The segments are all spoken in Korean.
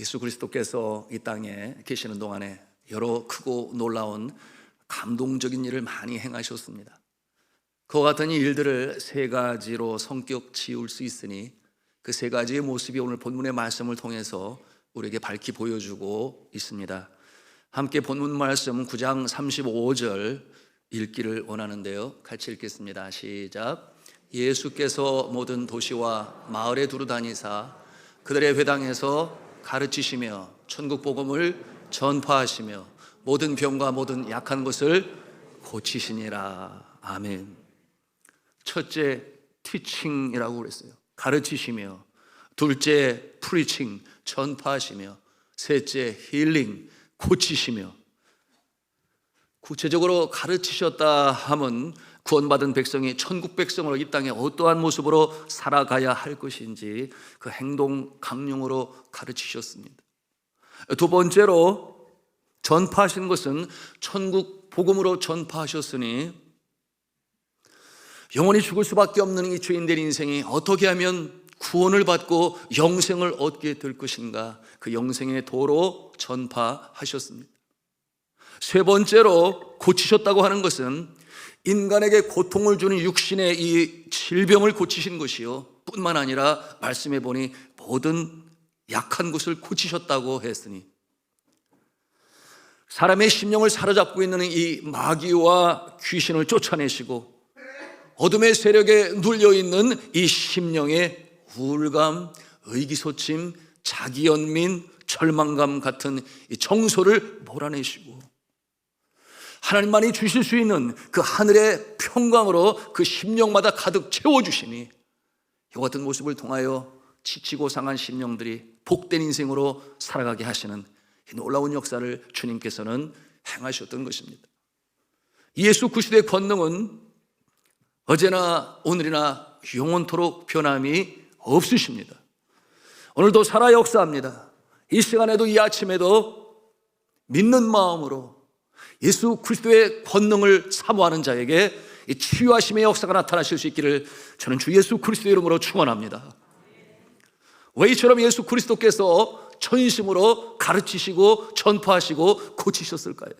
예수 그리스도께서 이 땅에 계시는 동안에 여러 크고 놀라운 감동적인 일을 많이 행하셨습니다. 그와 같은 일들을 세 가지로 성격 지을 수 있으니 그 세 가지의 모습이 오늘 본문의 말씀을 통해서 우리에게 밝히 보여주고 있습니다. 함께 본문 말씀 9장 35절 읽기를 원하는데요, 같이 읽겠습니다. 시작. 예수께서 모든 도시와 마을에 두루 다니사 그들의 회당에서 가르치시며 천국 복음을 전파하시며 모든 병과 모든 약한 것을 고치시니라. 아멘. 첫째, 티칭이라고 그랬어요. 가르치시며. 둘째, 프리칭, 전파하시며. 셋째, 힐링, 고치시며. 구체적으로 가르치셨다 하면 구원받은 백성이 천국 백성으로 이 땅에 어떠한 모습으로 살아가야 할 것인지 그 행동 강령으로 가르치셨습니다. 두 번째로 전파하신 것은 천국 복음으로 전파하셨으니 영원히 죽을 수밖에 없는 이 죄인된 인생이 어떻게 하면 구원을 받고 영생을 얻게 될 것인가, 그 영생의 도로 전파하셨습니다. 세 번째로 고치셨다고 하는 것은 인간에게 고통을 주는 육신의 이 질병을 고치신 것이요, 뿐만 아니라 말씀해 보니 모든 약한 것을 고치셨다고 했으니 사람의 심령을 사로잡고 있는 이 마귀와 귀신을 쫓아내시고 어둠의 세력에 눌려있는 이 심령의 우울감, 의기소침, 자기연민, 절망감 같은 이 정서를 몰아내시고 하나님만이 주실 수 있는 그 하늘의 평강으로 그 심령마다 가득 채워주시니 이와 같은 모습을 통하여 지치고 상한 심령들이 복된 인생으로 살아가게 하시는 이 놀라운 역사를 주님께서는 행하셨던 것입니다. 예수 그리스도의 권능은 어제나 오늘이나 영원토록 변함이 없으십니다. 오늘도 살아 역사합니다. 이 시간에도, 이 아침에도 믿는 마음으로 예수 그리스도의 권능을 사모하는 자에게 이 치유하심의 역사가 나타나실 수 있기를 저는 주 예수 그리스도의 이름으로 축원합니다. 왜 이처럼 예수 그리스도께서 전심으로 가르치시고 전파하시고 고치셨을까요?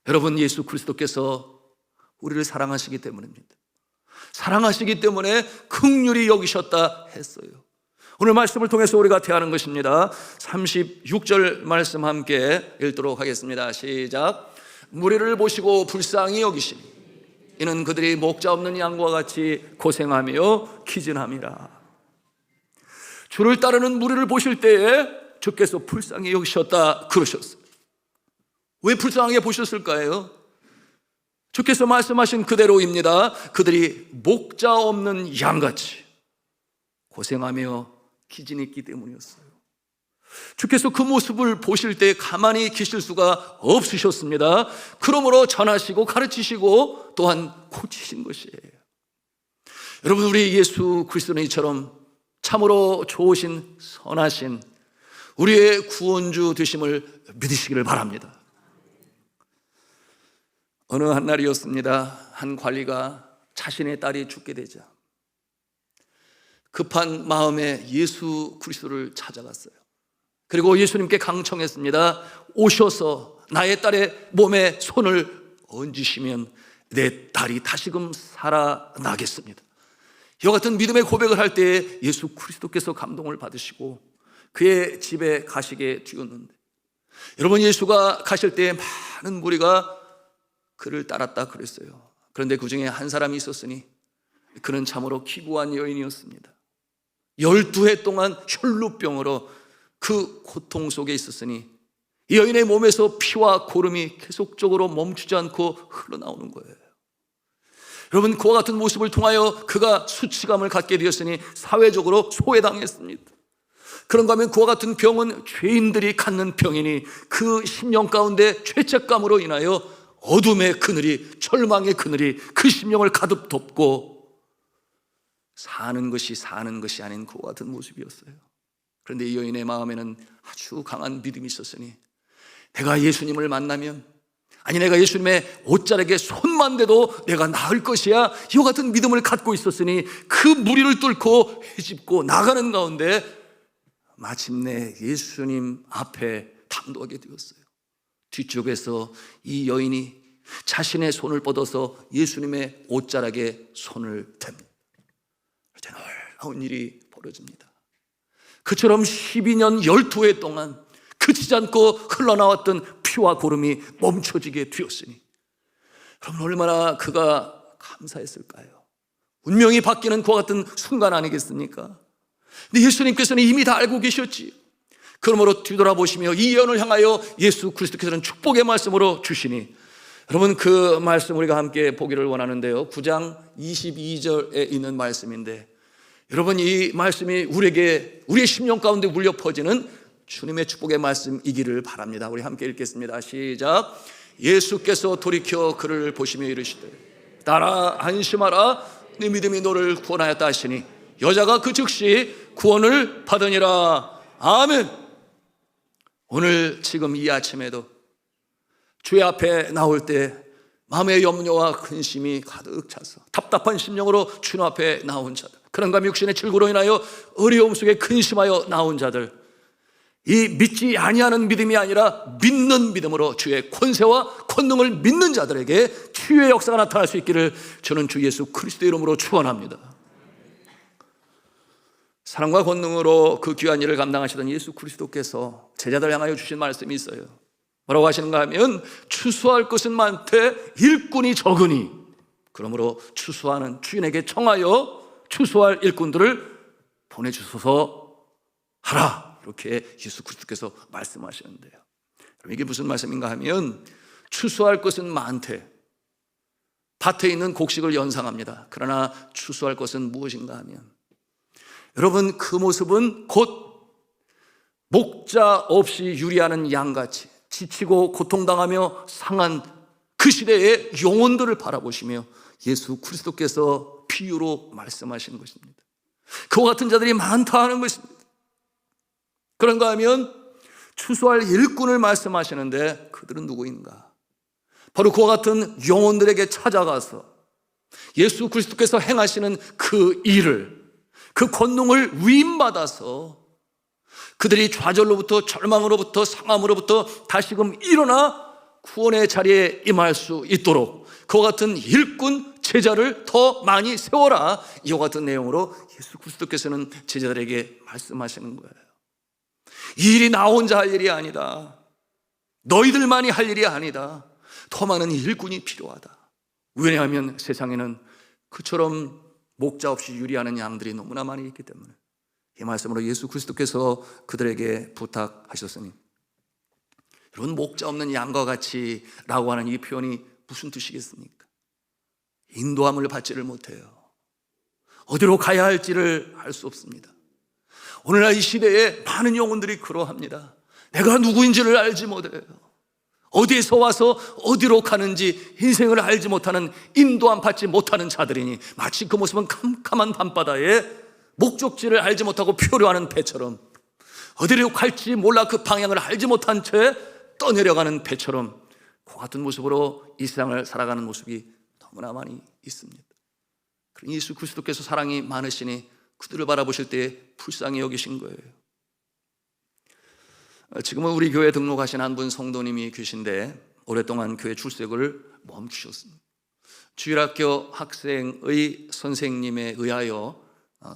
여러분, 예수 그리스도께서 우리를 사랑하시기 때문입니다. 사랑하시기 때문에 긍휼히 여기셨다 했어요. 오늘 말씀을 통해서 우리가 대하는 것입니다. 36절 말씀 함께 읽도록 하겠습니다. 시작. 무리를 보시고 불쌍히 여기시니 이는 그들이 목자 없는 양과 같이 고생하며 기진함이라. 주를 따르는 무리를 보실 때에 주께서 불쌍히 여기셨다 그러셨어요. 왜 불쌍하게 보셨을까요? 주께서 말씀하신 그대로입니다. 그들이 목자 없는 양같이 고생하며 기진했기 때문이었어요. 주께서 그 모습을 보실 때 가만히 계실 수가 없으셨습니다. 그러므로 전하시고 가르치시고 또한 고치신 것이에요. 여러분, 우리 예수 그리스도는 이처럼 참으로 좋으신 선하신 우리의 구원주 되심을 믿으시기를 바랍니다. 어느 한 날이었습니다. 한 관리가 자신의 딸이 죽게 되자 급한 마음에 예수 그리스도를 찾아갔어요. 그리고 예수님께 강청했습니다. 오셔서 나의 딸의 몸에 손을 얹으시면 내 딸이 다시금 살아나겠습니다. 이와 같은 믿음의 고백을 할 때 예수 그리스도께서 감동을 받으시고 그의 집에 가시게 되었는데, 여러분, 예수가 가실 때 많은 무리가 그를 따랐다 그랬어요. 그런데 그 중에 한 사람이 있었으니 그는 참으로 기구한 여인이었습니다. 12해 동안 혈루병으로 그 고통 속에 있었으니 이 여인의 몸에서 피와 고름이 계속적으로 멈추지 않고 흘러나오는 거예요. 여러분, 그와 같은 모습을 통하여 그가 수치감을 갖게 되었으니 사회적으로 소외당했습니다. 그런가 하면 그와 같은 병은 죄인들이 갖는 병이니 그 심령 가운데 죄책감으로 인하여 어둠의 그늘이, 절망의 그늘이 그 심령을 가득 덮고 사는 것이 아닌 그와 같은 모습이었어요. 그런데 이 여인의 마음에는 아주 강한 믿음이 있었으니 내가 예수님을 만나면, 아니 내가 예수님의 옷자락에 손만 대도 내가 나을 것이야, 이와 같은 믿음을 갖고 있었으니 그 무리를 뚫고 헤집고 나가는 가운데 마침내 예수님 앞에 당도하게 되었어요. 뒤쪽에서 이 여인이 자신의 손을 뻗어서 예수님의 옷자락에 손을 댑니다. 놀라운 일이 벌어집니다. 그처럼 12년 12회 동안 그치지 않고 흘러나왔던 피와 고름이 멈춰지게 되었으니 그럼 얼마나 그가 감사했을까요? 운명이 바뀌는 그와 같은 순간 아니겠습니까? 근데 예수님께서는 이미 다 알고 계셨지. 그러므로 뒤돌아보시며 이 예언을 향하여 예수 그리스도께서는 축복의 말씀으로 주시니, 여러분 그 말씀 우리가 함께 보기를 원하는데요, 9장 22절에 있는 말씀인데, 여러분 이 말씀이 우리에게 우리의 심령 가운데 울려 퍼지는 주님의 축복의 말씀이기를 바랍니다. 우리 함께 읽겠습니다. 시작. 예수께서 돌이켜 그를 보시며 이르시되 따라 안심하라, 네 믿음이 너를 구원하였다 하시니 여자가 그 즉시 구원을 받으니라. 아멘. 오늘 지금 이 아침에도 주의 앞에 나올 때 마음의 염려와 근심이 가득 차서 답답한 심령으로 주님 앞에 나온 자들, 그런가 육신의 질고로 인하여 어려움 속에 근심하여 나온 자들, 이 믿지 아니하는 믿음이 아니라 믿는 믿음으로 주의 권세와 권능을 믿는 자들에게 치유의 역사가 나타날 수 있기를 저는 주 예수 그리스도의 이름으로 축원합니다. 사랑과 권능으로 그 귀한 일을 감당하시던 예수 그리스도께서 제자들 향하여 주신 말씀이 있어요. 뭐라고 하시는가 하면 추수할 것은 많되 일꾼이 적으니, 그러므로 추수하는 주인에게 청하여 추수할 일꾼들을 보내주소서 하라, 이렇게 예수 그리스도께서 말씀하셨는데요, 이게 무슨 말씀인가 하면 추수할 것은 많되, 밭에 있는 곡식을 연상합니다. 그러나 추수할 것은 무엇인가 하면, 여러분 그 모습은 곧 목자 없이 유리하는 양같이 지치고 고통당하며 상한 그 시대의 영혼들을 바라보시며 예수 그리스도께서 비유로 말씀하시는 것입니다. 그와 같은 자들이 많다 하는 것입니다. 그런가 하면 추수할 일꾼을 말씀하시는데 그들은 누구인가? 바로 그와 같은 영혼들에게 찾아가서 예수 그리스도께서 행하시는 그 일을, 그 권능을 위임받아서 그들이 좌절로부터 절망으로부터 상함으로부터 다시금 일어나 구원의 자리에 임할 수 있도록 그와 같은 일꾼 제자를 더 많이 세워라, 이와 같은 내용으로 예수 그리스도께서는 제자들에게 말씀하시는 거예요. 이 일이 나 혼자 할 일이 아니다. 너희들만이 할 일이 아니다. 더 많은 일꾼이 필요하다. 왜냐하면 세상에는 그처럼 목자 없이 유리하는 양들이 너무나 많이 있기 때문에. 이 말씀으로 예수 그리스도께서 그들에게 부탁하셨으니, 여러분 목자 없는 양과 같이 라고 하는 이 표현이 무슨 뜻이겠습니까? 인도함을 받지를 못해요. 어디로 가야 할지를 알 수 없습니다. 오늘날 이 시대에 많은 영혼들이 그러합니다. 내가 누구인지를 알지 못해요. 어디에서 와서 어디로 가는지 인생을 알지 못하는, 인도함 받지 못하는 자들이니 마치 그 모습은 캄캄한 밤바다에 목적지를 알지 못하고 표류하는 배처럼, 어디로 갈지 몰라 그 방향을 알지 못한 채 떠내려가는 배처럼 그 같은 모습으로 이 세상을 살아가는 모습이 너무나 많이 있습니다. 그러니 예수 그리스도께서 사랑이 많으시니 그들을 바라보실 때 불쌍히 여기신 거예요. 지금은 우리 교회 등록하신 한 분 성도님이 계신데 오랫동안 교회 출석을 멈추셨습니다. 주일학교 학생의 선생님에 의하여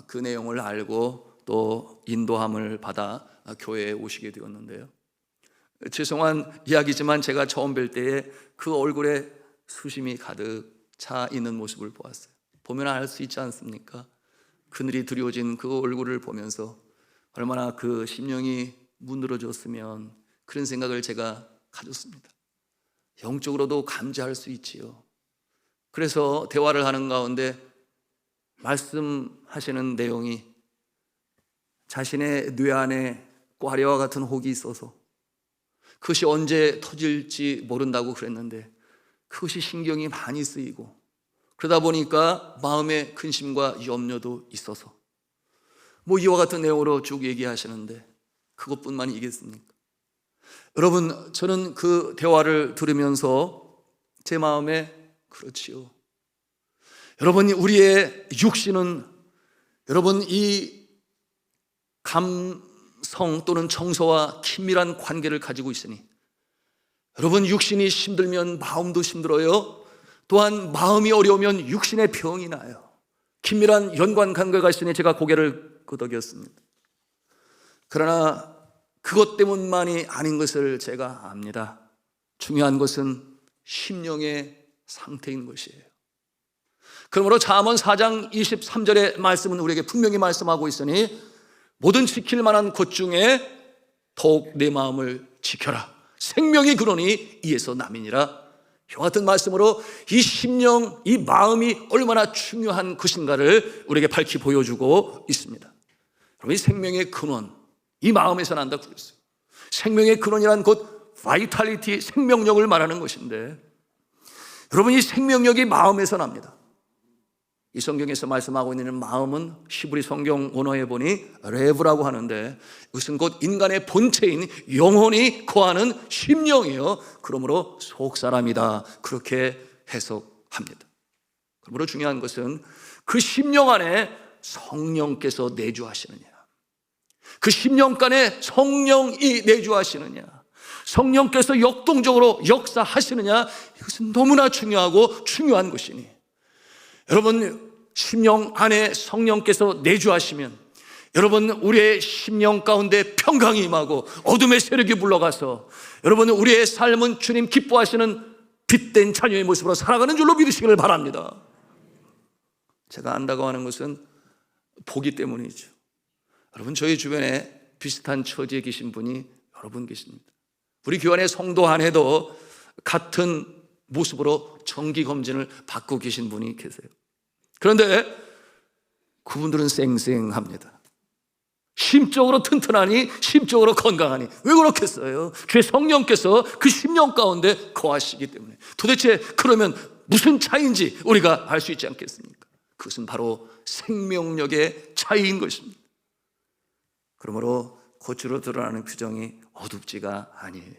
그 내용을 알고 또 인도함을 받아 교회에 오시게 되었는데요, 죄송한 이야기지만 제가 처음 뵐 때에 그 얼굴에 수심이 가득 차 있는 모습을 보았어요. 보면 알 수 있지 않습니까? 그늘이 드리워진 그 얼굴을 보면서 얼마나 그 심령이 무너졌으면, 그런 생각을 제가 가졌습니다. 영적으로도 감지할 수 있지요. 그래서 대화를 하는 가운데 말씀하시는 내용이 자신의 뇌 안에 꽈리와 같은 혹이 있어서 그것이 언제 터질지 모른다고 그랬는데 그것이 신경이 많이 쓰이고, 그러다 보니까 마음에 근심과 염려도 있어서 이와 같은 내용으로 쭉 얘기하시는데 그것뿐만이겠습니까? 여러분, 저는 그 대화를 들으면서 제 마음에, 그렇지요, 여러분 우리의 육신은, 여러분 이 성 또는 정서와 긴밀한 관계를 가지고 있으니 여러분, 육신이 힘들면 마음도 힘들어요. 또한 마음이 어려우면 육신의 병이 나요. 긴밀한 연관 관계가 있으니 제가 고개를 끄덕였습니다. 그러나 그것 때문만이 아닌 것을 제가 압니다. 중요한 것은 심령의 상태인 것이에요. 그러므로 잠언 4장 23절의 말씀은 우리에게 분명히 말씀하고 있으니 모든 지킬 만한 것 중에 더욱 내 마음을 지켜라. 생명이 그러니 이에서 남이니라. 이와 같은 말씀으로 이 심령, 이 마음이 얼마나 중요한 것인가를 우리에게 밝히 보여주고 있습니다. 여러분, 이 생명의 근원, 이 마음에서 난다 그랬어요. 생명의 근원이란 곧 바이탈리티, 생명력을 말하는 것인데, 여러분, 이 생명력이 마음에서 납니다. 이 성경에서 말씀하고 있는 마음은 히브리 성경 원어에 보니 레브라고 하는데, 이것은 곧 인간의 본체인 영혼이 거하는 심령이요, 그러므로 속사람이다, 그렇게 해석합니다. 그러므로 중요한 것은 그 심령 안에 성령께서 내주하시느냐, 그 심령간에 성령이 내주하시느냐, 성령께서 역동적으로 역사하시느냐, 이것은 너무나 중요하고 중요한 것이니, 여러분, 심령 안에 성령께서 내주하시면 여러분, 우리의 심령 가운데 평강이 임하고 어둠의 세력이 물러가서 여러분, 우리의 삶은 주님 기뻐하시는 빛된 자녀의 모습으로 살아가는 줄로 믿으시기를 바랍니다. 제가 안다고 하는 것은 보기 때문이죠. 여러분, 저희 주변에 비슷한 처지에 계신 분이 여러 분 계십니다. 우리 교회 안의 성도 안에도 같은 모습으로 정기검진을 받고 계신 분이 계세요. 그런데 그분들은 쌩쌩합니다. 심적으로 튼튼하니, 심적으로 건강하니. 왜 그렇겠어요? 주의 성령께서 그 심령 가운데 거하시기 때문에. 도대체 그러면 무슨 차이인지 우리가 알 수 있지 않겠습니까? 그것은 바로 생명력의 차이인 것입니다. 그러므로 겉으로 드러나는 표정이 어둡지가 아니에요.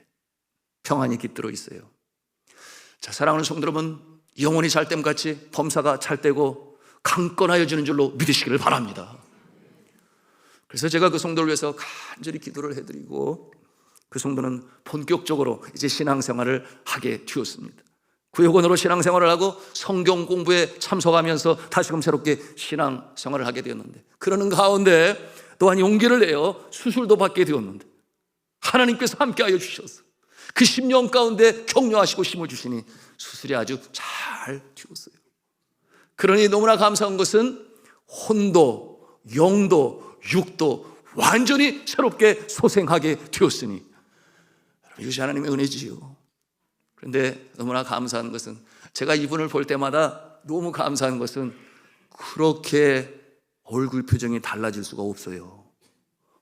평안이 깃들어 있어요. 자, 사랑하는 성도 여러분, 영혼이 잘 됨 같이 범사가 잘 되고 강건하여지는 줄로 믿으시기를 바랍니다. 그래서 제가 그 성도를 위해서 간절히 기도를 해드리고, 그 성도는 본격적으로 이제 신앙생활을 하게 되었습니다. 구역원으로 신앙생활을 하고 성경 공부에 참석하면서 다시금 새롭게 신앙생활을 하게 되었는데, 그러는 가운데 또한 용기를 내어 수술도 받게 되었는데, 하나님께서 함께하여 주셔서 그 심령 가운데 격려하시고 심어주시니 수술이 아주 잘 되었어요. 그러니 너무나 감사한 것은 혼도, 영도, 육도 완전히 새롭게 소생하게 되었으니, 이것이 하나님의 은혜지요. 그런데 너무나 감사한 것은, 제가 이분을 볼 때마다 너무 감사한 것은 그렇게 얼굴 표정이 달라질 수가 없어요.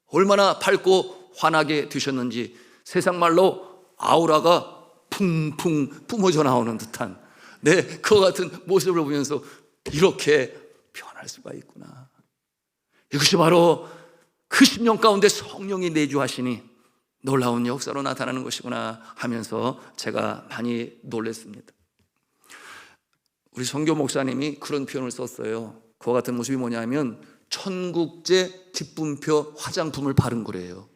얼마나 밝고 환하게 되셨는지, 세상 말로 아우라가 풍풍 뿜어져 나오는 듯한 그와 같은 모습을 보면서 이렇게 변할 수가 있구나. 이것이 바로 그 심령 가운데 성령이 내주하시니 놀라운 역사로 나타나는 것이구나 하면서 제가 많이 놀랐습니다. 우리 선교 목사님이 그런 표현을 썼어요. 그와 같은 모습이 뭐냐면 천국제 기쁨표 화장품을 바른 거래요.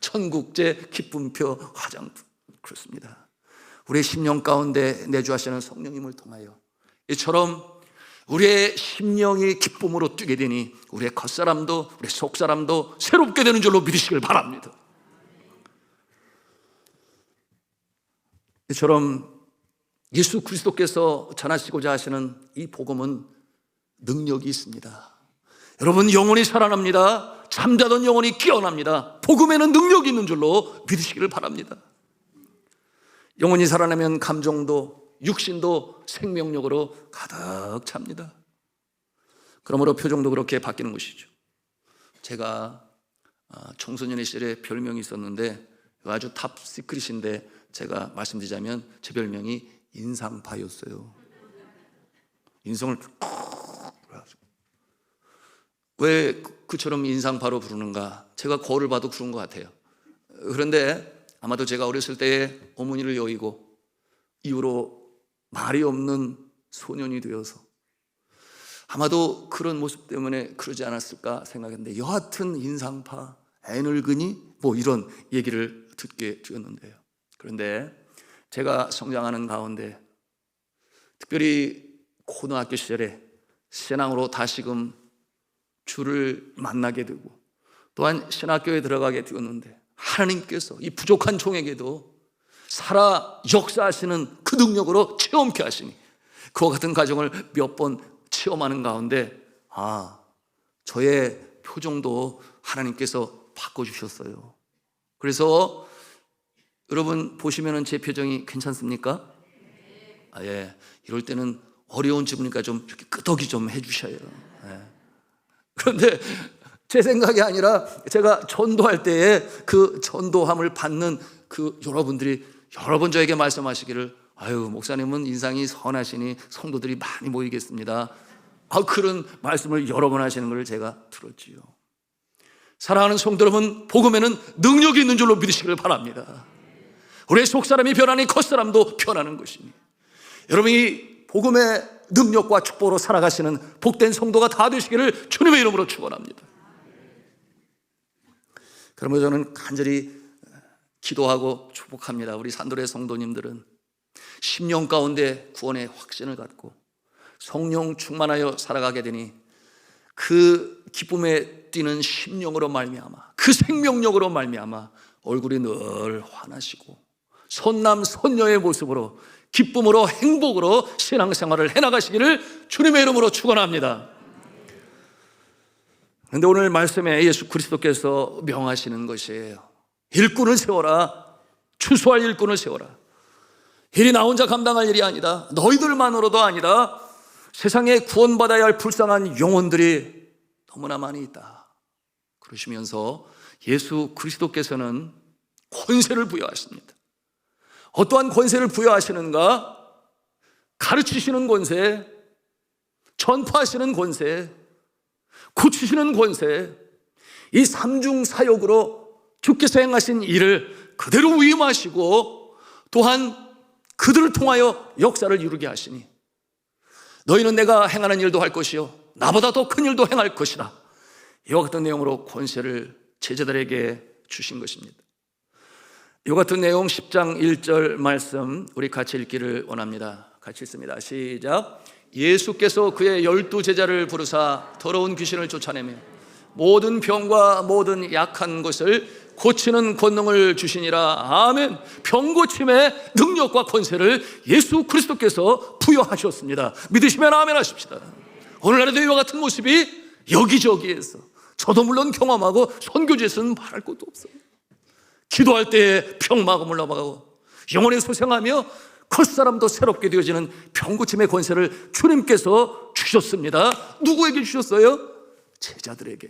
천국제 기쁨표 화장품. 그렇습니다. 우리의 심령 가운데 내주하시는 성령님을 통하여 이처럼 우리의 심령이 기쁨으로 뛰게 되니 우리의 겉사람도 우리의 속사람도 새롭게 되는 줄로 믿으시길 바랍니다. 이처럼 예수 그리스도께서 전하시고자 하시는 이 복음은 능력이 있습니다. 여러분, 영혼이 살아납니다. 잠자던 영혼이 깨어납니다. 복음에는 능력이 있는 줄로 믿으시기를 바랍니다. 영혼이 살아나면 감정도 육신도 생명력으로 가득 찹니다. 그러므로 표정도 그렇게 바뀌는 것이죠. 제가 청소년의 시절에 별명이 있었는데 아주 탑 시크릿인데 제가 말씀드리자면 제 별명이 인상파였어요. 인성을 왜 그처럼 인상파로 부르는가? 제가 거울을 봐도 그런 것 같아요. 그런데 아마도 제가 어렸을 때에 어머니를 여의고 이후로 말이 없는 소년이 되어서 아마도 그런 모습 때문에 그러지 않았을까 생각했는데, 여하튼 인상파, 애늙으니 뭐 이런 얘기를 듣게 되었는데요. 그런데 제가 성장하는 가운데 특별히 고등학교 시절에 신앙으로 다시금 주를 만나게 되고 또한 신학교에 들어가게 되었는데 하나님께서 이 부족한 종에게도 살아 역사하시는 그 능력으로 체험케 하시니 그와 같은 과정을 몇 번 체험하는 가운데 저의 표정도 하나님께서 바꿔주셨어요. 그래서 여러분 보시면 제 표정이 괜찮습니까? 예. 이럴 때는 어려운 집이니까 좀 이렇게 끄덕이 좀 해주셔요. 예. 그런데 제 생각이 아니라 제가 전도할 때에 그 전도함을 받는 그 여러분들이 여러 번 저에게 말씀하시기를 목사님은 인상이 선하시니 성도들이 많이 모이겠습니다. 그런 말씀을 여러 번 하시는 걸 제가 들었지요. 사랑하는 성도 여러분, 복음에는 능력이 있는 줄로 믿으시기를 바랍니다. 우리의 속사람이 변하니 겉사람도 변하는 것이니 여러분이 복음의 능력과 축복으로 살아가시는 복된 성도가 다 되시기를 주님의 이름으로 축원합니다. 그러므로 저는 간절히 기도하고 축복합니다. 우리 산도의 성도님들은 심령 가운데 구원의 확신을 갖고 성령 충만하여 살아가게 되니 그 기쁨에 뛰는 심령으로 말미암아 그 생명력으로 말미암아 얼굴이 늘 환하시고 선남 선녀의 모습으로 기쁨으로 행복으로 신앙생활을 해나가시기를 주님의 이름으로 축원합니다. 그런데 오늘 말씀에 예수 그리스도께서 명하시는 것이에요. 일꾼을 세워라. 추수할 일꾼을 세워라. 일이 나 혼자 감당할 일이 아니다. 너희들만으로도 아니다. 세상에 구원받아야 할 불쌍한 영혼들이 너무나 많이 있다. 그러시면서 예수 그리스도께서는 권세를 부여하십니다. 어떠한 권세를 부여하시는가? 가르치시는 권세, 전파하시는 권세, 고치시는 권세, 이 삼중 사역으로 주께서 행하신 일을 그대로 위임하시고 또한 그들을 통하여 역사를 이루게 하시니 너희는 내가 행하는 일도 할 것이요 나보다 더 큰 일도 행할 것이다. 이와 같은 내용으로 권세를 제자들에게 주신 것입니다. 이와 같은 내용 10장 1절 말씀 우리 같이 읽기를 원합니다. 같이 읽습니다. 시작. 예수께서 그의 12제자를 부르사 더러운 귀신을 쫓아내며 모든 병과 모든 약한 것을 고치는 권능을 주시니라. 아멘. 병고침의 능력과 권세를 예수 그리스도께서 부여하셨습니다. 믿으시면 아멘 하십시다. 오늘날에도 이와 같은 모습이 여기저기에서 저도 물론 경험하고 선교지에서는 말할 것도 없어요. 기도할 때에 병마금을 넘어가고 영혼이 소생하며 겉사람도 새롭게 되어지는 병고침의 권세를 주님께서 주셨습니다. 누구에게 주셨어요? 제자들에게.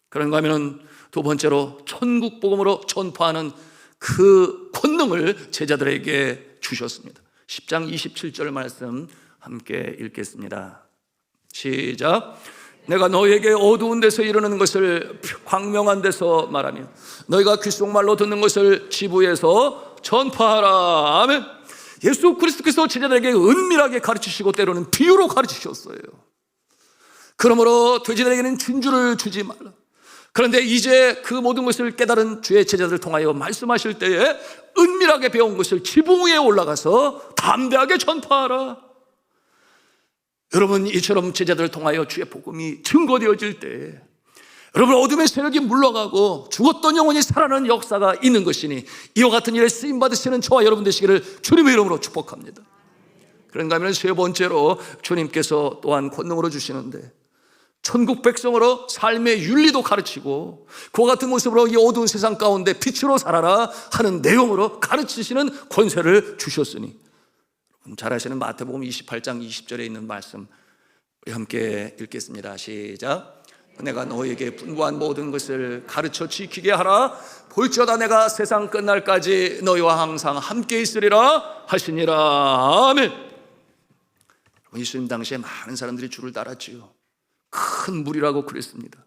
그런가 하면 두 번째로 천국 복음으로 전파하는 그 권능을 제자들에게 주셨습니다. 10장 27절 말씀 함께 읽겠습니다. 시작. 내가 너에게 어두운 데서 이르는 것을 광명한 데서 말하며 너희가 귓속말로 듣는 것을 지부에서 전파하라. 아멘. 예수 그리스도께서 제자들에게 은밀하게 가르치시고 때로는 비유로 가르치셨어요. 그러므로 돼지들에게는 진주를 주지 말라. 그런데 이제 그 모든 것을 깨달은 주의 제자들을 통하여 말씀하실 때에 은밀하게 배운 것을 지붕 위에 올라가서 담대하게 전파하라. 여러분, 이처럼 제자들을 통하여 주의 복음이 증거되어질 때 여러분 어둠의 세력이 물러가고 죽었던 영혼이 살아나는 역사가 있는 것이니 이와 같은 일에 쓰임받으시는 저와 여러분 되시기를 주님의 이름으로 축복합니다. 그런가 하면 세 번째로 주님께서 또한 권능으로 주시는데 천국 백성으로 삶의 윤리도 가르치고 그와 같은 모습으로 이 어두운 세상 가운데 빛으로 살아라 하는 내용으로 가르치시는 권세를 주셨으니 잘 아시는 마태복음 28장 20절에 있는 말씀 우리 함께 읽겠습니다. 시작. 내가 너에게 분부한 모든 것을 가르쳐 지키게 하라. 볼지어다 내가 세상 끝날까지 너희와 항상 함께 있으리라 하시니라. 아멘. 예수님 당시에 많은 사람들이 주를 따랐지요. 큰 무리라고 그랬습니다.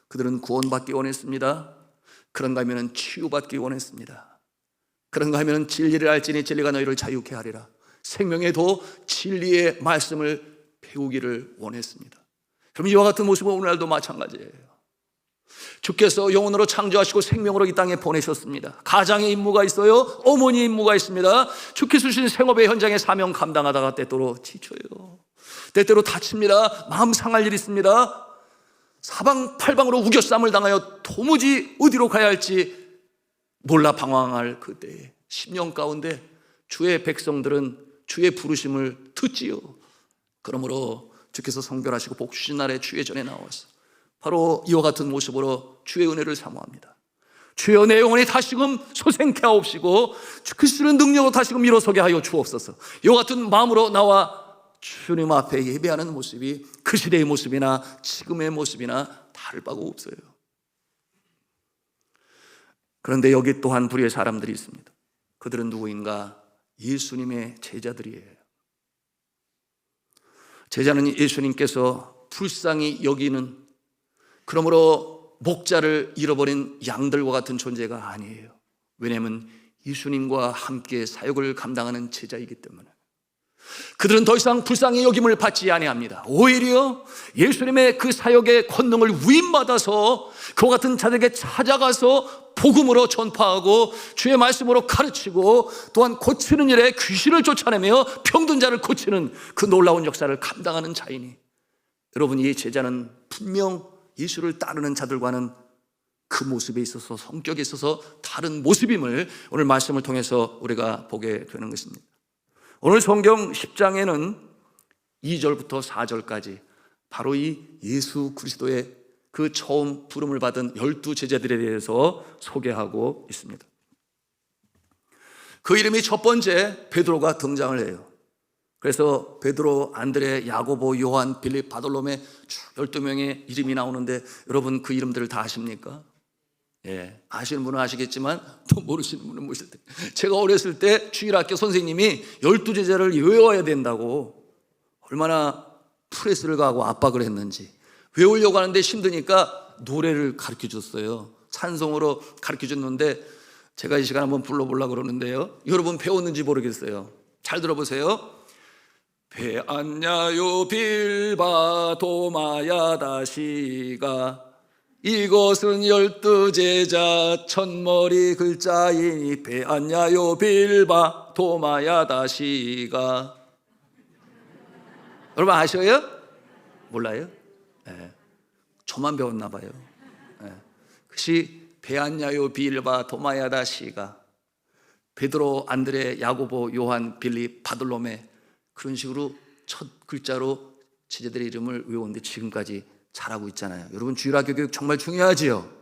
그들은 구원받기 원했습니다. 그런가 하면 치유받기 원했습니다. 그런가 하면 진리를 알지니 진리가 너희를 자유케 하리라. 생명의 도 진리의 말씀을 배우기를 원했습니다. 그럼 이와 같은 모습은 오늘날도 마찬가지예요. 주께서 영혼으로 창조하시고 생명으로 이 땅에 보내셨습니다. 가장의 임무가 있어요. 어머니의 임무가 있습니다. 주께서 주신 생업의 현장에 사명 감당하다가 때때로 지쳐요. 때때로 다칩니다. 마음 상할 일이 있습니다. 사방팔방으로 우겨쌈을 당하여 도무지 어디로 가야 할지 몰라 방황할 그때에 10년 가운데 주의 백성들은 주의 부르심을 듣지요. 그러므로 주께서 성결하시고 복 주신 날에 주의 전에 나와서 바로 이와 같은 모습으로 주의 은혜를 사모합니다. 주여 내 영혼이 다시금 소생케 하옵시고 그리스도의 능력으로 다시금 일어서게 하여 주옵소서. 이와 같은 마음으로 나와 주님 앞에 예배하는 모습이 그 시대의 모습이나 지금의 모습이나 다를 바가 없어요. 그런데 여기 또한 불의의 사람들이 있습니다. 그들은 누구인가? 예수님의 제자들이에요. 제자는 예수님께서 불쌍히 여기는, 그러므로 목자를 잃어버린 양들과 같은 존재가 아니에요. 왜냐하면 예수님과 함께 사역을 감당하는 제자이기 때문에. 그들은 더 이상 불쌍히 여김을 받지 아니합니다. 오히려 예수님의 그 사역의 권능을 위임받아서 그와 같은 자들에게 찾아가서 복음으로 전파하고 주의 말씀으로 가르치고 또한 고치는 일에 귀신을 쫓아내며 병든 자를 고치는 그 놀라운 역사를 감당하는 자이니, 여러분, 이 제자는 분명 예수를 따르는 자들과는 그 모습에 있어서, 성격에 있어서 다른 모습임을 오늘 말씀을 통해서 우리가 보게 되는 것입니다. 오늘 성경 10장에는 2절부터 4절까지 바로 이 예수 그리스도의 그 처음 부름을 받은 12제자들에 대해서 소개하고 있습니다. 그 이름이 첫 번째 베드로가 등장을 해요. 그래서 베드로, 안드레, 야고보, 요한, 빌립, 바돌로메 12명의 이름이 나오는데 여러분 그 이름들을 다 아십니까? 예, 아시는 분은 아시겠지만 또 모르시는 분은 모르실 때, 제가 어렸을 때 주일학교 선생님이 12제자를 외워야 된다고 얼마나 프레스를 가하고 압박을 했는지, 외우려고 하는데 힘드니까 노래를 가르쳐 줬어요. 찬송으로 가르쳐 줬는데 제가 이 시간 한번 불러보려고 그러는데요, 여러분 배웠는지 모르겠어요. 잘 들어보세요. 베안냐요 빌바 도마야 다시가, 이것은 12제자 첫머리 글자이니 베안냐요 빌바 도마야 다시가. 여러분 아셔요? 몰라요? 네. 저만 배웠나 봐요. 네. 그것이 베안냐요 빌바 도마야 다시가, 베드로, 안드레, 야고보, 요한, 빌립, 바돌로메, 그런 식으로 첫 글자로 제자들의 이름을 외웠는데 지금까지 잘하고 있잖아요. 여러분 주일학교 교육 정말 중요하지요?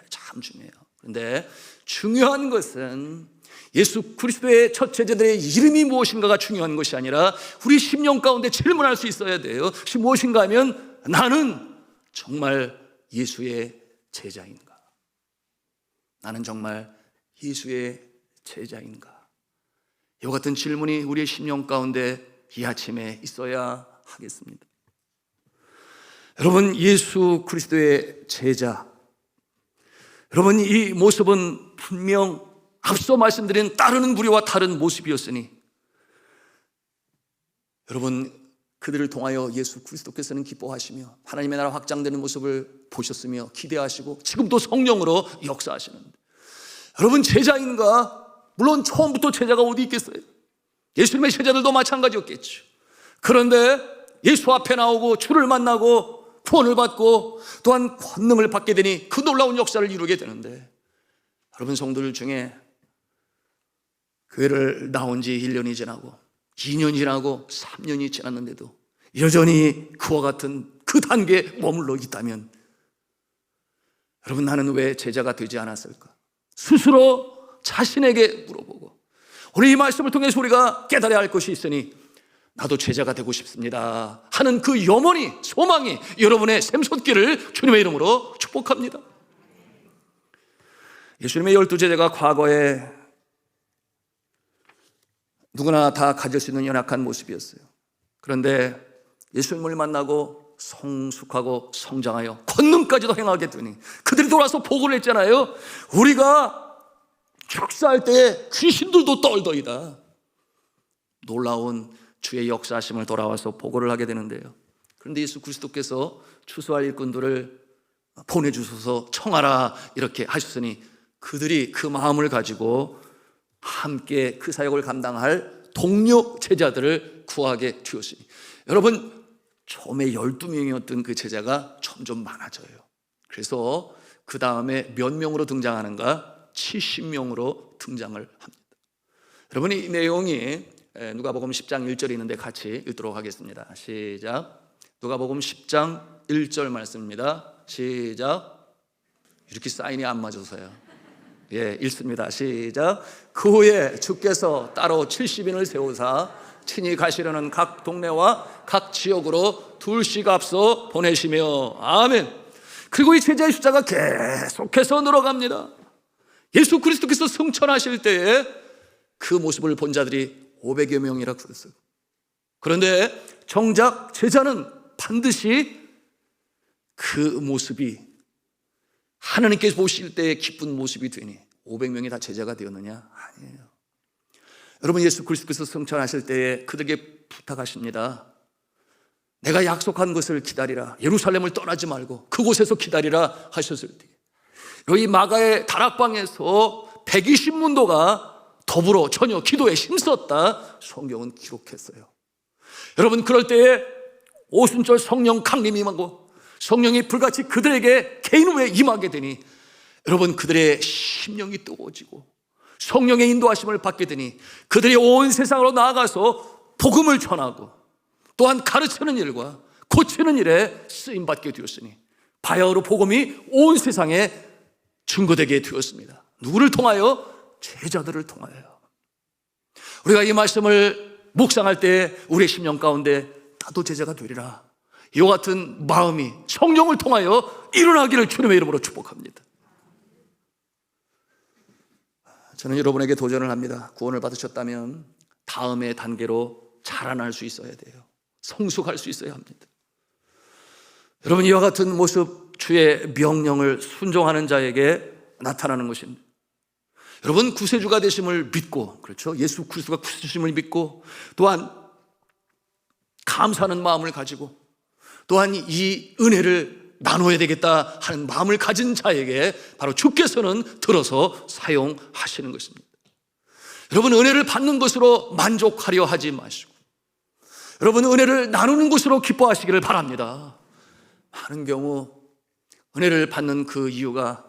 참 중요해요. 그런데 중요한 것은 예수 그리스도의 첫 제자들의 이름이 무엇인가가 중요한 것이 아니라 우리 심령 가운데 질문할 수 있어야 돼요. 그것이 무엇인가 하면, 나는 정말 예수의 제자인가? 나는 정말 예수의 제자인가? 이와 같은 질문이 우리의 심령 가운데 이 아침에 있어야 하겠습니다. 여러분, 예수 그리스도의 제자, 여러분 이 모습은 분명 앞서 말씀드린 따르는 무리와 다른 모습이었으니, 여러분 그들을 통하여 예수 그리스도께서는 기뻐하시며 하나님의 나라 확장되는 모습을 보셨으며 기대하시고 지금도 성령으로 역사하시는데, 여러분 제자인가? 물론 처음부터 제자가 어디 있겠어요? 예수님의 제자들도 마찬가지였겠죠. 그런데 예수 앞에 나오고 주를 만나고 구원을 받고 또한 권능을 받게 되니 그 놀라운 역사를 이루게 되는데, 여러분 성도들 중에 교회를 나온 지 1년이 지나고 2년이 지나고 3년이 지났는데도 여전히 그와 같은 그 단계에 머물러 있다면, 여러분 나는 왜 제자가 되지 않았을까? 스스로 자신에게 물어보고, 오늘 이 말씀을 통해서 우리가 깨달아야 할 것이 있으니 나도 제자가 되고 싶습니다 하는 그 염원이, 소망이 여러분의 샘솟기를 주님의 이름으로 축복합니다. 예수님의 12제자가 과거에 누구나 다 가질 수 있는 연약한 모습이었어요. 그런데 예수님을 만나고 성숙하고 성장하여 권능까지도 행하게 되니 그들이 돌아서 보고를 했잖아요. 우리가 축사할 때 귀신들도 떨더이다. 놀라운 주의 역사하심을 돌아와서 보고를 하게 되는데요. 그런데 예수 그리스도께서 추수할 일꾼들을 보내주소서 청하라 이렇게 하셨으니 그들이 그 마음을 가지고 함께 그 사역을 감당할 동료 제자들을 구하게 되었으니, 여러분 처음에 12명이었던 그 제자가 점점 많아져요. 그래서 그 다음에 몇 명으로 등장하는가? 70명으로 등장을 합니다. 여러분 이 내용이 누가복음 10장 1절이 있는데 같이 읽도록 하겠습니다. 시작. 누가복음 10장 1절 말씀입니다. 시작. 이렇게 사인이 안 맞아서요. 읽습니다. 시작. 그 후에 주께서 따로 70인을 세우사 친히 가시려는 각 동네와 각 지역으로 둘씩 앞서 보내시며, 아멘. 그리고 이 제자의 숫자가 계속해서 늘어갑니다. 예수 그리스도께서 승천하실 때에 그 모습을 본 자들이 500여 명이라고 그랬어요. 그런데 정작 제자는 반드시 그 모습이 하나님께서 보실 때의 기쁜 모습이 되니 500명이 다 제자가 되었느냐? 아니에요. 여러분 예수 그리스도께서 승천하실 때에 그들에게 부탁하십니다. 내가 약속한 것을 기다리라. 예루살렘을 떠나지 말고 그곳에서 기다리라 하셨을 때, 이 마가의 다락방에서 120문도가 더불어 전혀 기도에 힘썼다 성경은 기록했어요. 여러분 그럴 때에 오순절 성령 강림이 임하고 성령이 불같이 그들에게 개인 후에 임하게 되니, 여러분 그들의 심령이 뜨거워지고 성령의 인도하심을 받게 되니 그들이 온 세상으로 나아가서 복음을 전하고 또한 가르치는 일과 고치는 일에 쓰임받게 되었으니 바야흐로 복음이 온 세상에 증거되게 되었습니다. 누구를 통하여? 제자들을 통하여. 우리가 이 말씀을 묵상할 때 우리의 심령 가운데 나도 제자가 되리라, 이와 같은 마음이 성령을 통하여 일어나기를 주님의 이름으로 축복합니다. 저는 여러분에게 도전을 합니다. 구원을 받으셨다면 다음의 단계로 자라날 수 있어야 돼요. 성숙할 수 있어야 합니다. 여러분 이와 같은 모습, 주의 명령을 순종하는 자에게 나타나는 것입니다. 여러분 구세주가 되심을 믿고, 그렇죠? 예수 그리스도가 구세주심을 믿고 또한 감사하는 마음을 가지고 또한 이 은혜를 나눠야 되겠다 하는 마음을 가진 자에게 바로 주께서는 들어서 사용하시는 것입니다. 여러분 은혜를 받는 것으로 만족하려 하지 마시고 여러분 은혜를 나누는 것으로 기뻐하시기를 바랍니다. 많은 경우 은혜를 받는 그 이유가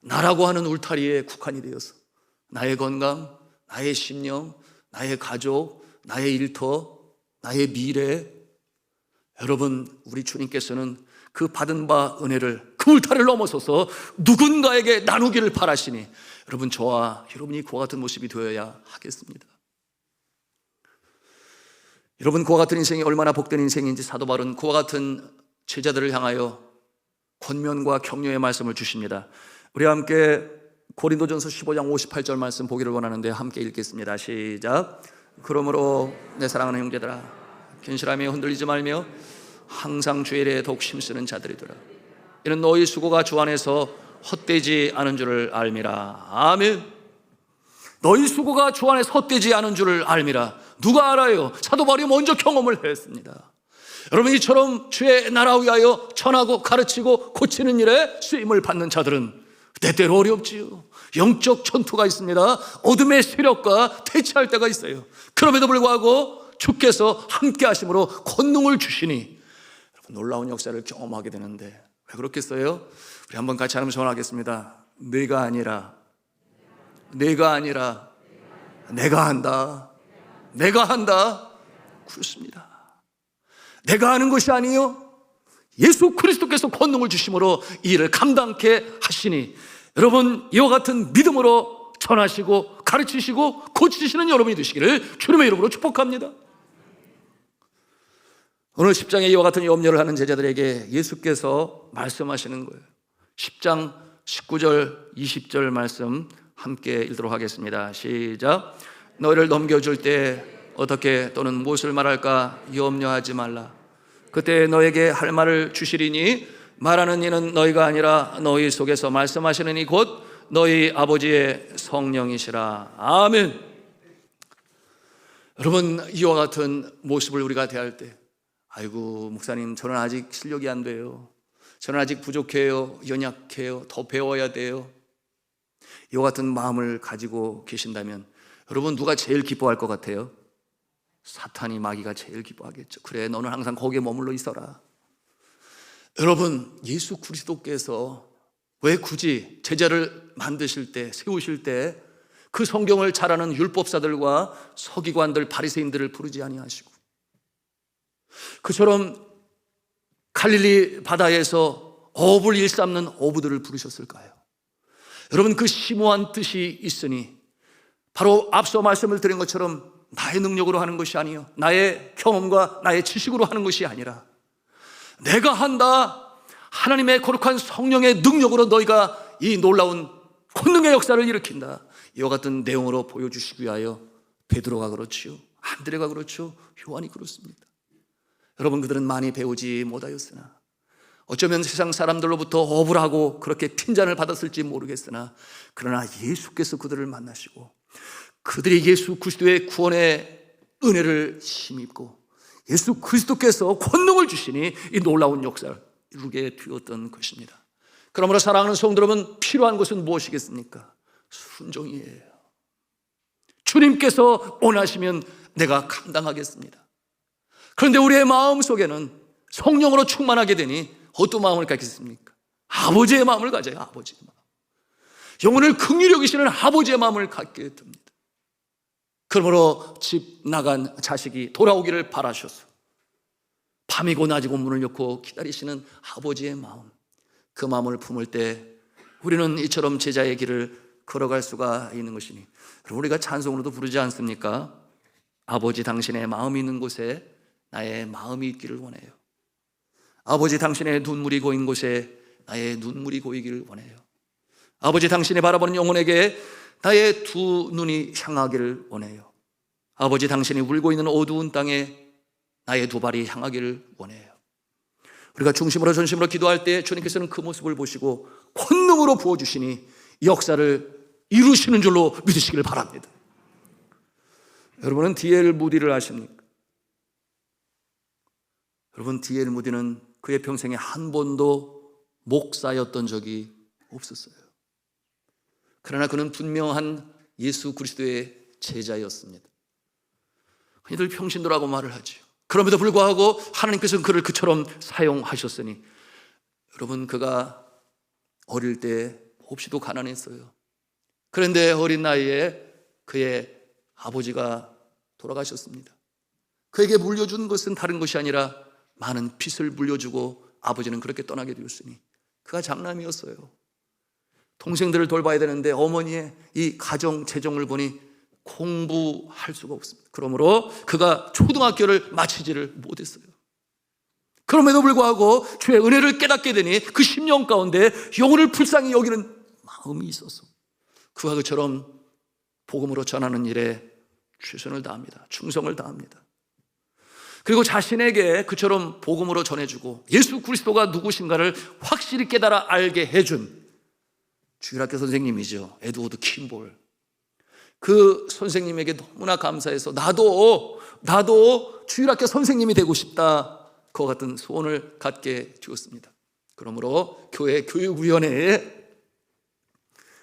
나라고 하는 울타리에 국한이 되어서 나의 건강, 나의 심령, 나의 가족, 나의 일터, 나의 미래. 여러분 우리 주님께서는 그 받은 바 은혜를 그 울타리를 넘어서서 누군가에게 나누기를 바라시니 여러분 저와 여러분이 그와 같은 모습이 되어야 하겠습니다. 여러분 그와 같은 인생이 얼마나 복된 인생인지 사도 바울은 그와 같은 제자들을 향하여 권면과 격려의 말씀을 주십니다. 우리 함께 고린도전서 15장 58절 말씀 보기를 원하는데 함께 읽겠습니다. 시작. 그러므로 내 사랑하는 형제들아 견실하며 흔들리지 말며 항상 주의 일에 더욱 힘쓰는 자들이더라. 이는 너희 수고가 주 안에서 헛되지 않은 줄을 알미라. 아멘. 너희 수고가 주 안에서 헛되지 않은 줄을 알미라. 누가 알아요? 사도 바울이 먼저 경험을 했습니다. 여러분 이처럼 주의 나라 위하여 전하고 가르치고 고치는 일에 쓰임을 받는 자들은 때때로 어렵지요. 영적 전투가 있습니다. 어둠의 세력과 대치할 때가 있어요. 그럼에도 불구하고 주께서 함께 하심으로 권능을 주시니 여러분 놀라운 역사를 경험하게 되는데 왜 그렇겠어요? 우리 한번 같이 하면 전하겠습니다. 내가 아니라 내가 한다. 내가 한다. 그렇습니다. 내가 하는 것이 아니요 예수 그리스도께서 권능을 주심으로 이 일을 감당케 하시니 여러분 이와 같은 믿음으로 전하시고 가르치시고 고치시는 여러분이 되시기를 주님의 이름으로 축복합니다. 오늘 10장에 이와 같은 염려를 하는 제자들에게 예수께서 말씀하시는 거예요. 10장 19절 20절 말씀 함께 읽도록 하겠습니다. 시작. 너희를 넘겨줄 때 어떻게 또는 무엇을 말할까 염려하지 말라. 그때 너에게 할 말을 주시리니 말하는 이는 너희가 아니라 너희 속에서 말씀하시는 이 곧 너희 아버지의 성령이시라. 아멘. 여러분 이와 같은 모습을 우리가 대할 때 아이고 목사님 저는 아직 실력이 안 돼요. 저는 아직 부족해요, 연약해요, 더 배워야 돼요, 이와 같은 마음을 가지고 계신다면 여러분, 누가 제일 기뻐할 것 같아요? 사탄이, 마귀가 제일 기뻐하겠죠. 그래, 너는 항상 거기에 머물러 있어라. 여러분, 예수 그리스도께서 왜 굳이 제자를 만드실 때, 세우실 때 그 성경을 잘 아는 율법사들과 서기관들, 바리새인들을 부르지 아니하시고 그처럼 갈릴리 바다에서 어업을 일삼는 어부들을 부르셨을까요? 여러분, 그 심오한 뜻이 있으니 바로 앞서 말씀을 드린 것처럼 나의 능력으로 하는 것이 아니요, 나의 경험과 나의 지식으로 하는 것이 아니라 내가 한다, 하나님의 거룩한 성령의 능력으로 너희가 이 놀라운 권능의 역사를 일으킨다, 이와 같은 내용으로 보여주시기 위하여 베드로가 그렇지요, 안드레가 그렇죠, 요한이 그렇습니다. 여러분, 그들은 많이 배우지 못하였으나 어쩌면 세상 사람들로부터 억울하고 그렇게 핀잔을 받았을지 모르겠으나 그러나 예수께서 그들을 만나시고 그들이 예수 그리스도의 구원의 은혜를 힘입고 예수 그리스도께서 권능을 주시니 이 놀라운 역사를 이루게 되었던 것입니다. 그러므로 사랑하는 성도 여러분, 필요한 것은 무엇이겠습니까? 순종이에요. 주님께서 원하시면 내가 감당하겠습니다. 그런데 우리의 마음 속에는 성령으로 충만하게 되니 어떤 마음을 갖겠습니까? 아버지의 마음을 가져요. 아버지의 마음, 영혼을 긍휼히 여기시는 아버지의 마음을 갖게 됩니다. 그러므로 집 나간 자식이 돌아오기를 바라셔서 밤이고 낮이고 문을 열고 기다리시는 아버지의 마음, 그 마음을 품을 때 우리는 이처럼 제자의 길을 걸어갈 수가 있는 것이니, 우리가 찬송으로도 부르지 않습니까? 아버지, 당신의 마음이 있는 곳에 나의 마음이 있기를 원해요. 아버지, 당신의 눈물이 고인 곳에 나의 눈물이 고이기를 원해요. 아버지, 당신이 바라보는 영혼에게 나의 두 눈이 향하기를 원해요. 아버지, 당신이 울고 있는 어두운 땅에 나의 두 발이 향하기를 원해요. 우리가 중심으로 전심으로 기도할 때 주님께서는 그 모습을 보시고 권능으로 부어주시니 역사를 이루시는 줄로 믿으시기를 바랍니다. 여러분은 D.L. 무디를 아십니까? 여러분, D.L. 무디는 그의 평생에 한 번도 목사였던 적이 없었어요. 그러나 그는 분명한 예수 그리스도의 제자였습니다. 흔히들 평신도라고 말을 하죠. 그럼에도 불구하고 하나님께서는 그를 그처럼 사용하셨으니, 여러분, 그가 어릴 때 몹시도 가난했어요. 그런데 어린 나이에 그의 아버지가 돌아가셨습니다. 그에게 물려준 것은 다른 것이 아니라 많은 빚을 물려주고 아버지는 그렇게 떠나게 되었으니 그가 장남이었어요. 동생들을 돌봐야 되는데 어머니의 이 가정 재정을 보니 공부할 수가 없습니다. 그러므로 그가 초등학교를 마치지를 못했어요. 그럼에도 불구하고 주의 은혜를 깨닫게 되니 그 10년 가운데 영혼을 불쌍히 여기는 마음이 있어서 그가 그처럼 복음으로 전하는 일에 최선을 다합니다. 충성을 다합니다. 그리고 자신에게 그처럼 복음으로 전해주고 예수 그리스도가 누구신가를 확실히 깨달아 알게 해준 주일학교 선생님이죠. 에드워드 킴볼. 그 선생님에게 너무나 감사해서 나도 주일학교 선생님이 되고 싶다, 그와 같은 소원을 갖게 되었습니다. 그러므로 교회 교육위원회에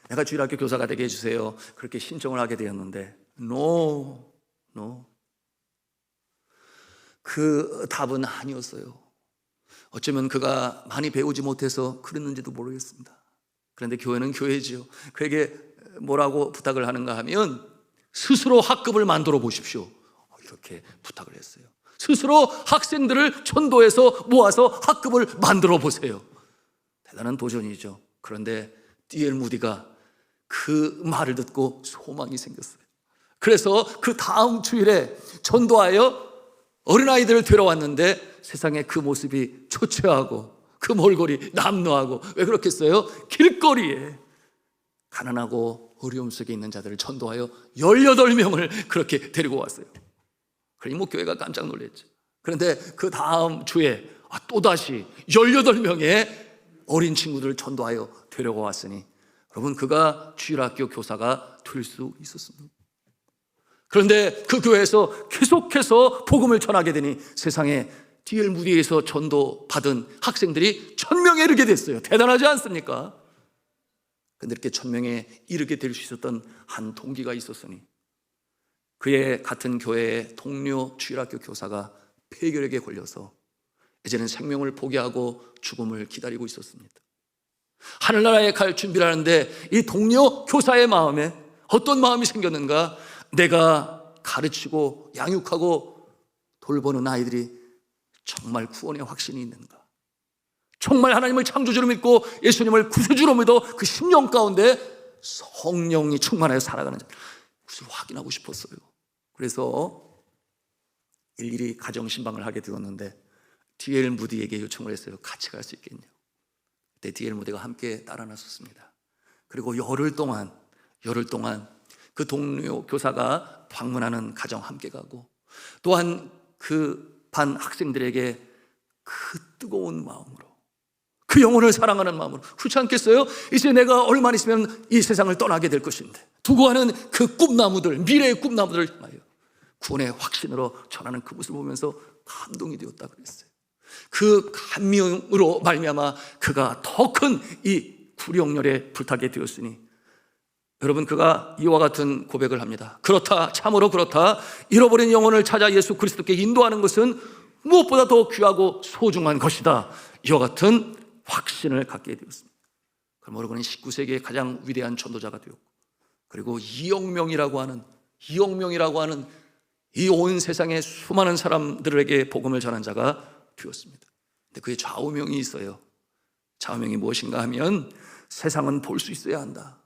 내가 주일학교 교사가 되게 해주세요, 그렇게 신청을 하게 되었는데 No. 그 답은 아니었어요. 어쩌면 그가 많이 배우지 못해서 그랬는지도 모르겠습니다. 그런데 교회는 교회지요. 그에게 뭐라고 부탁을 하는가 하면 스스로 학급을 만들어 보십시오, 이렇게 부탁을 했어요. 스스로 학생들을 전도해서 모아서 학급을 만들어 보세요. 대단한 도전이죠. 그런데 D.L. 무디가 그 말을 듣고 소망이 생겼어요. 그래서 그 다음 주일에 전도하여 어린아이들을 데려왔는데 세상에 그 모습이 초췌하고 그 몰골이 남루하고, 왜 그렇겠어요? 길거리에 가난하고 어려움 속에 있는 자들을 전도하여 18명을 그렇게 데리고 왔어요. 그러니 교회가 깜짝 놀랐죠. 그런데 그 다음 주에 또다시 18명의 어린 친구들을 전도하여 데려고 왔으니 여러분, 그가 주일학교 교사가 될 수 있었습니다. 그런데 그 교회에서 계속해서 복음을 전하게 되니 세상에 D.L. 무디에서 전도받은 학생들이 1000명이 1000명에 이르게 됐어요. 대단하지 않습니까? 근데 이렇게 1000명에 이르게 될 수 있었던 한 동기가 있었으니 그의 같은 교회의 동료 주일학교 교사가 폐결핵에 걸려서 이제는 생명을 포기하고 죽음을 기다리고 있었습니다. 하늘나라에 갈 준비를 하는데 이 동료 교사의 마음에 어떤 마음이 생겼는가? 내가 가르치고 양육하고 돌보는 아이들이 정말 구원의 확신이 있는가? 정말 하나님을 창조주로 믿고 예수님을 구세주로 믿어 그 10년 가운데 성령이 충만하여 살아가는 것을 확인하고 싶었어요. 그래서 일일이 가정신방을 하게 되었는데 D.L. 무디에게 요청을 했어요. 같이 갈 수 있겠냐고. 그때 D.L. 무디가 함께 따라 나섰습니다. 그리고 열흘 동안 그 동료 교사가 방문하는 가정 함께 가고, 또한 그 반 학생들에게 그 뜨거운 마음으로, 그 영혼을 사랑하는 마음으로, 그렇지 않겠어요? 이제 내가 얼마 있으면 이 세상을 떠나게 될 것인데 두고 하는 그 꿈나무들, 미래의 꿈나무들을 향하여 구원의 확신으로 전하는 그 모습을 보면서 감동이 되었다 그랬어요. 그 감명으로 말미암아 그가 더 큰 이 구령열에 불타게 되었으니, 여러분, 그가 이와 같은 고백을 합니다. 그렇다, 참으로 그렇다. 잃어버린 영혼을 찾아 예수 그리스도께 인도하는 것은 무엇보다 더 귀하고 소중한 것이다. 이와 같은 확신을 갖게 되었습니다. 그러므로 그는 19세기의 가장 위대한 전도자가 되었고, 그리고 이영명이라고 하는 이 온 세상의 수많은 사람들에게 복음을 전한 자가 되었습니다. 근데 그의 좌우명이 있어요. 좌우명이 무엇인가 하면, 세상은 볼 수 있어야 한다.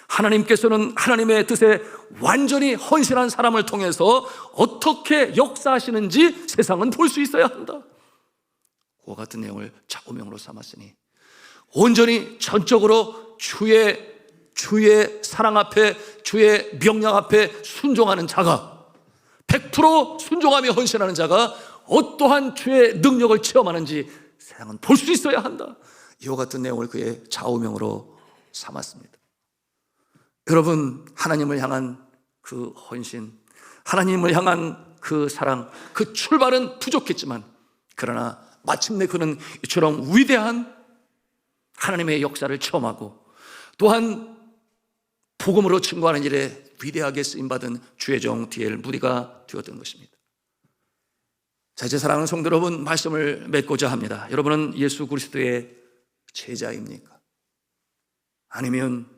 하나님께서는 하나님의 뜻에 완전히 헌신한 사람을 통해서 어떻게 역사하시는지 세상은 볼 수 있어야 한다. 그와 같은 내용을 좌우명으로 삼았으니, 온전히 전적으로 주의 사랑 앞에, 주의 명령 앞에 순종하는 자가, 100% 순종하며 헌신하는 자가 어떠한 주의 능력을 체험하는지 세상은 볼 수 있어야 한다. 이와 같은 내용을 그의 좌우명으로 삼았습니다. 여러분, 하나님을 향한 그 헌신, 하나님을 향한 그 사랑, 그 출발은 부족했지만, 그러나 마침내 그는 이처럼 위대한 하나님의 역사를 체험하고, 또한 복음으로 증거하는 일에 위대하게 쓰임받은 주의 종 D.L. 무디가 되었던 것입니다. 자, 이제 사랑하는 성도 여러분, 말씀을 맺고자 합니다. 여러분은 예수 그리스도의 제자입니까? 아니면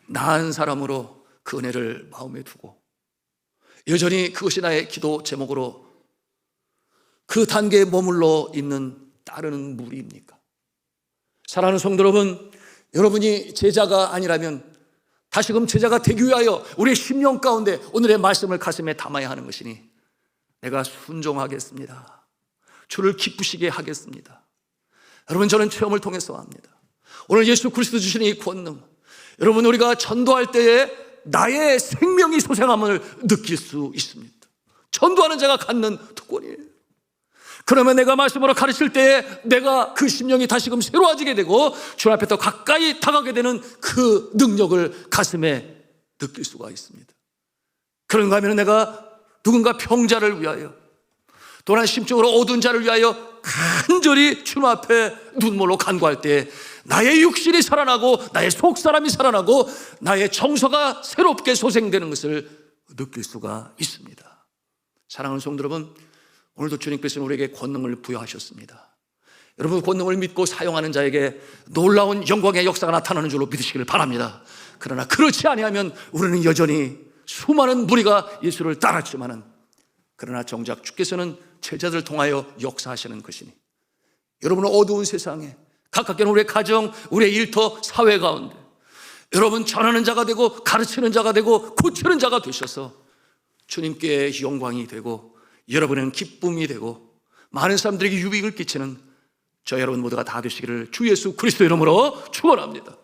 나은 사람으로 그 은혜를 마음에 두고 여전히 그것이 나의 기도 제목으로 그 단계에 머물러 있는 따르는 무리입니까? 사랑하는 성도 여러분, 여러분이 제자가 아니라면 다시금 제자가 되기 위하여 우리의 10년 가운데 오늘의 말씀을 가슴에 담아야 하는 것이니, 내가 순종하겠습니다. 주를 기쁘시게 하겠습니다. 여러분, 저는 체험을 통해서 합니다. 오늘 예수 그리스도 주신 이 권능, 여러분, 우리가 전도할 때에 나의 생명이 소생함을 느낄 수 있습니다. 전도하는 자가 갖는 특권이에요. 그러면 내가 말씀으로 가르칠 때에 내가 그 심령이 다시금 새로워지게 되고 주 앞에 더 가까이 다가게 되는 그 능력을 가슴에 느낄 수가 있습니다. 그런가 하면 내가 누군가 병자를 위하여, 또한 심적으로 어두운 자를 위하여 간절히 주 앞에 눈물로 간구할 때 나의 육신이 살아나고 나의 속사람이 살아나고 나의 정서가 새롭게 소생되는 것을 느낄 수가 있습니다. 사랑하는 성도 여러분, 오늘도 주님께서는 우리에게 권능을 부여하셨습니다. 여러분, 권능을 믿고 사용하는 자에게 놀라운 영광의 역사가 나타나는 줄로 믿으시기를 바랍니다. 그러나 그렇지 아니하면 우리는 여전히 수많은 무리가 예수를 따랐지만은, 그러나 정작 주께서는 제자들을 통하여 역사하시는 것이니, 여러분은 어두운 세상에, 가깝게는 우리의 가정, 우리의 일터, 사회 가운데 여러분 전하는 자가 되고 가르치는 자가 되고 고치는 자가 되셔서 주님께 영광이 되고 여러분은 기쁨이 되고 많은 사람들에게 유익을 끼치는 저 여러분 모두가 다 되시기를 주 예수 그리스도 이름으로 축원합니다.